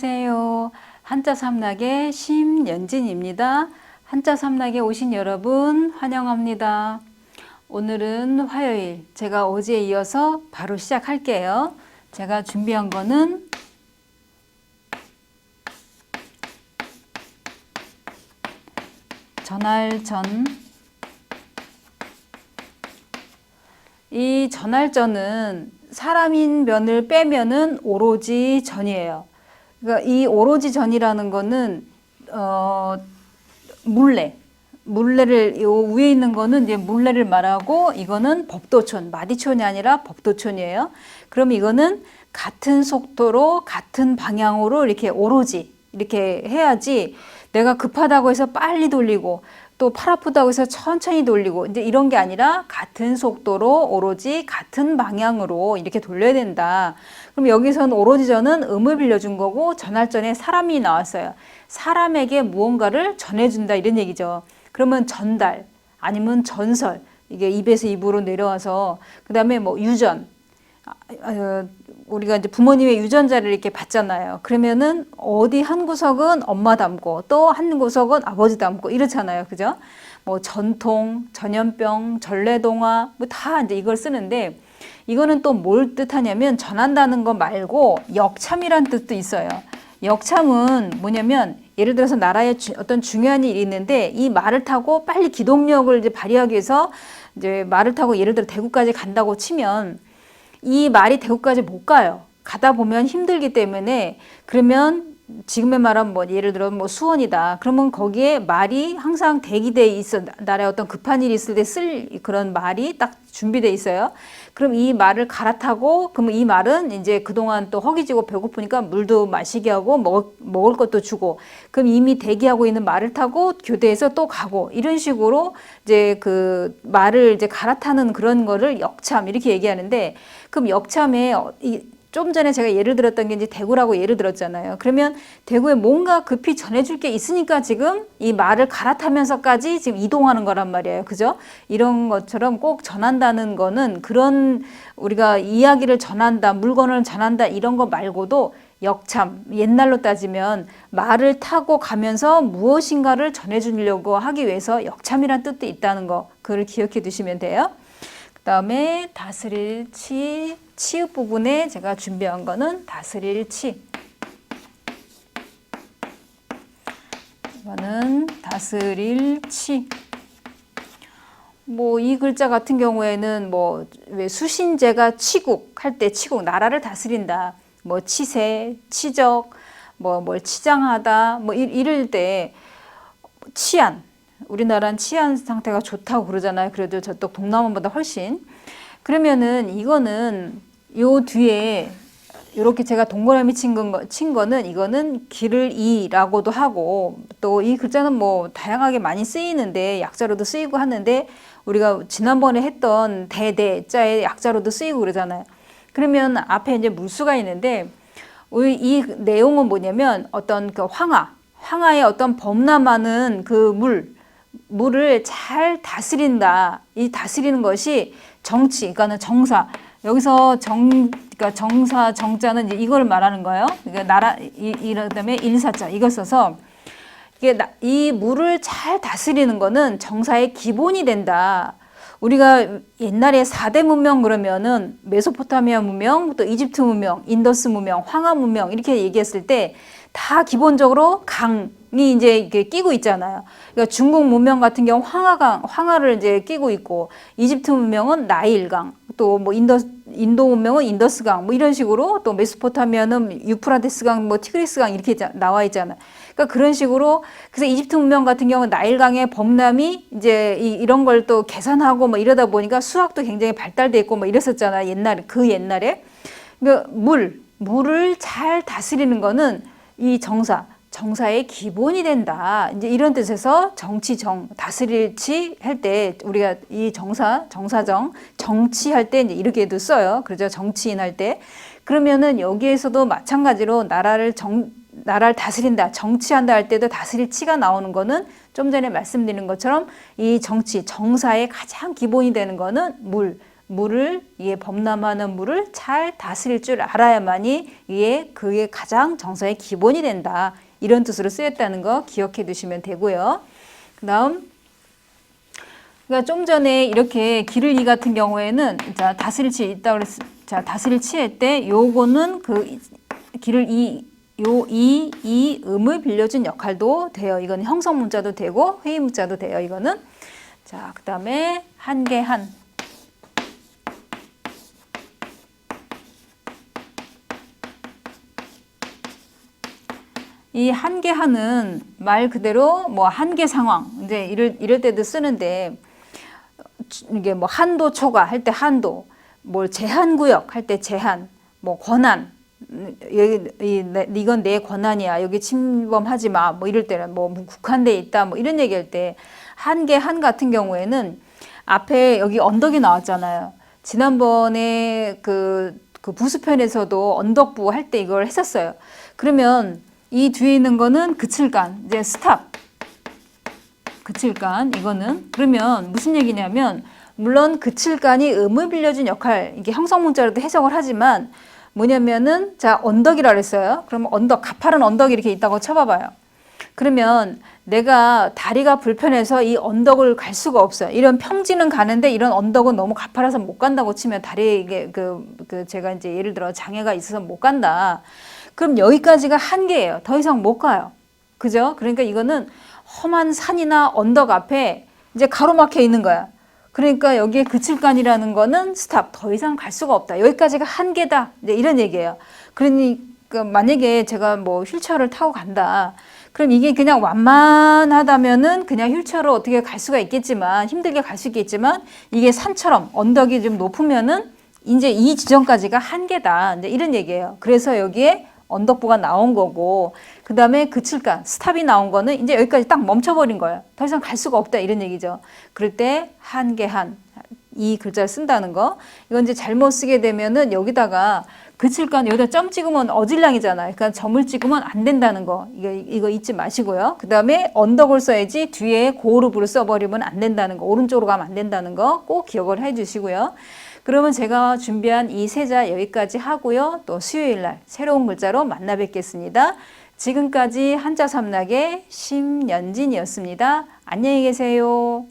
안녕하세요. 한자 삼락의 심연진입니다. 한자 삼락에 오신 여러분 환영합니다. 오늘은 화요일, 제가 어제에 이어서 바로 시작할게요. 제가 준비한 거는 전할전. 이 전할전은 사람인 면을 빼면은 오로지 전이에요. 그러니까 이 오로지 전이라는 거는 물레를 요 위에 있는 거는 이제 물레를 말하고, 이거는 법도촌, 마디촌이 아니라 법도촌이에요. 그럼 이거는 같은 속도로 같은 방향으로 이렇게 오로지 이렇게 해야지, 내가 급하다고 해서 빨리 돌리고 또 팔 아프다고 해서 천천히 돌리고 이제 이런 게 아니라 같은 속도로 오로지 같은 방향으로 이렇게 돌려야 된다. 그럼 여기서는 오로지 전은 음을 빌려준 거고, 전할전에 사람이 나왔어요. 사람에게 무언가를 전해준다 이런 얘기죠. 그러면 전달 아니면 전설, 이게 입에서 입으로 내려와서, 그 다음에 뭐 유전, 우리가 이제 부모님의 유전자를 이렇게 받잖아요. 그러면은 어디 한 구석은 엄마 닮고 또 한 구석은 아버지 닮고 이렇잖아요. 그죠? 뭐 전통, 전염병, 전래동화 뭐 다 이제 이걸 쓰는데, 이거는 또 뭘 뜻하냐면 전한다는 거 말고 역참이란 뜻도 있어요. 역참은 뭐냐면, 예를 들어서 나라에 어떤 중요한 일이 있는데 이 말을 타고 빨리 기동력을 이제 발휘하기 위해서 이제 말을 타고 예를 들어 대구까지 간다고 치면, 이 말이 대구까지 못 가요. 가다 보면 힘들기 때문에, 그러면 지금의 말은 뭐 예를 들어 뭐 수원이다. 그러면 거기에 말이 항상 대기돼 있어. 나라에 어떤 급한 일이 있을 때 쓸 그런 말이 딱 준비돼 있어요. 그럼 이 말을 갈아타고, 그러면 이 말은 이제 그동안 또 허기지고 배고프니까 물도 마시게 하고 먹을 것도 주고, 그럼 이미 대기하고 있는 말을 타고 교대에서 또 가고, 이런 식으로 이제 그 말을 이제 갈아타는 그런 거를 역참 이렇게 얘기하는데, 그럼 역참에 좀 전에 제가 예를 들었던 게 이제 대구라고 예를 들었잖아요. 그러면 대구에 뭔가 급히 전해줄 게 있으니까 지금 이 말을 갈아타면서까지 지금 이동하는 거란 말이에요. 그죠? 이런 것처럼 꼭 전한다는 거는, 그런 우리가 이야기를 전한다, 물건을 전한다 이런 거 말고도 역참, 옛날로 따지면 말을 타고 가면서 무엇인가를 전해주려고 하기 위해서 역참이란 뜻도 있다는 거, 그걸 기억해 두시면 돼요. 그 다음에 다스릴 치, 치읍 부분에 제가 준비한 거는 다스릴 치. 이거는 다스릴 치. 뭐 이 글자 같은 경우에는 뭐 왜 수신제가 치국 할 때 치국, 나라를 다스린다. 뭐 치세, 치적, 뭐 뭘 치장하다, 뭐 이럴 때 치안. 우리나라는 치안 상태가 좋다고 그러잖아요. 그래도 저쪽 동남아보다 훨씬. 그러면은 이거는 요 뒤에 이렇게 제가 동그라미 친 거는, 이거는 길을 이라고도 하고, 또 이 글자는 뭐 다양하게 많이 쓰이는데 약자로도 쓰이고 하는데, 우리가 지난번에 했던 대대자의 약자로도 쓰이고 그러잖아요. 그러면 앞에 이제 물수가 있는데, 이 내용은 뭐냐면, 어떤 그 황하의 어떤 범람하는 그 물을 잘 다스린다. 이 다스리는 것이 정치, 그러니까는 정사. 여기서 그러니까 정사, 정자는 이제 이걸 말하는 거예요. 그러니까 나라, 그다음에 일사자 이걸 써서, 이게 이 물을 잘 다스리는 거는 정사의 기본이 된다. 우리가 옛날에 4대 문명 그러면은 메소포타미아 문명, 또 이집트 문명, 인더스 문명, 황하 문명 이렇게 얘기했을 때 다 기본적으로 강이 이제 이렇게 끼고 있잖아요. 그러니까 중국 문명 같은 경우 황하를 이제 끼고 있고, 이집트 문명은 나일강, 또 뭐 인도 문명은 인더스강, 뭐 이런 식으로, 또 메소포타미아는 유프라테스강, 뭐 티그리스강 이렇게 나와 있잖아요. 그러니까 그런 식으로, 그래서 이집트 문명 같은 경우는 나일강의 범람이 이제 이런 걸 또 계산하고 뭐 이러다 보니까 수학도 굉장히 발달돼 있고 뭐 이랬었잖아요. 옛날에. 그러니까 물을 잘 다스리는 거는 이 정사의 기본이 된다. 이제 이런 뜻에서 다스릴 치 할 때 우리가 이 정사정, 정치할 때 이제 이렇게도 써요. 그렇죠? 정치인 할 때. 그러면은 여기에서도 마찬가지로 나라를 다스린다, 정치한다 할 때도 다스릴 치가 나오는 거는, 좀 전에 말씀드린 것처럼 이 정사의 가장 기본이 되는 거는 물을 이게 범람하는 물을 잘 다스릴 줄 알아야만이 이게 그게 가장 정서의 기본이 된다. 이런 뜻으로 쓰였다는 거 기억해 두시면 되고요. 그다음 그러니까 좀 전에 이렇게 기를 이 같은 경우에는 자 다스릴 치 있다 그랬 자 다스릴 치할 때 요거는 그 기를 이 음을 빌려준 역할도 돼요. 이건 형성 문자도 되고 회의 문자도 돼요. 이거는 자 그다음에 한계한 이 한계한은 말 그대로 뭐 한계 상황 이제 이럴 때도 쓰는데 이게 뭐 한도 초과 할 때 한도, 뭘 제한 구역 할 때 제한, 뭐 권한 이건 내 권한이야 여기 침범하지 마 뭐 이럴 때는 뭐 국한돼 있다 뭐 이런 얘기할 때 한계한 같은 경우에는 앞에 여기 언덕이 나왔잖아요. 지난번에 그 부수편에서도 언덕부 할 때 이걸 했었어요. 그러면 이 뒤에 있는 거는 그칠간, 이제 스탑. 그칠간, 이거는. 그러면 무슨 얘기냐면, 물론 그칠간이 음을 빌려준 역할, 이게 형성문자로도 해석을 하지만, 뭐냐면은, 자, 언덕이라 그랬어요. 그러면 언덕, 가파른 언덕이 이렇게 있다고 쳐봐봐요. 그러면 내가 다리가 불편해서 이 언덕을 갈 수가 없어요. 이런 평지는 가는데 이런 언덕은 너무 가파라서 못 간다고 치면 다리에 이게 제가 이제 예를 들어 장애가 있어서 못 간다. 그럼 여기까지가 한계예요. 더 이상 못 가요. 그죠? 그러니까 이거는 험한 산이나 언덕 앞에 이제 가로막혀 있는 거야. 그러니까 여기에 그칠간이라는 거는 스탑. 더 이상 갈 수가 없다. 여기까지가 한계다. 이제 이런 얘기예요. 그러니까 만약에 제가 뭐 휠체어를 타고 간다. 그럼 이게 그냥 완만하다면은 그냥 휠체어로 어떻게 갈 수가 있겠지만 힘들게 갈 수 있겠지만 이게 산처럼 언덕이 좀 높으면은 이제 이 지점까지가 한계다. 이제 이런 얘기예요. 그래서 여기에 언덕부가 나온 거고 그 다음에 그칠간 스탑이 나온 거는 이제 여기까지 딱 멈춰버린 거예요. 더 이상 갈 수가 없다 이런 얘기죠. 그럴 때 한계한 이 글자를 쓴다는 거. 이건 이제 잘못 쓰게 되면은 여기다가 그칠간 여기다 점 찍으면 어질량이잖아요. 그러니까 점을 찍으면 안 된다는 거. 이거 잊지 마시고요. 그 다음에 언덕을 써야지 뒤에 고르브를 써버리면 안 된다는 거. 오른쪽으로 가면 안 된다는 거 꼭 기억을 해 주시고요. 그러면 제가 준비한 이 세자 여기까지 하고요. 또 수요일 날 새로운 글자로 만나 뵙겠습니다. 지금까지 한자 삼락의 심연진이었습니다. 안녕히 계세요.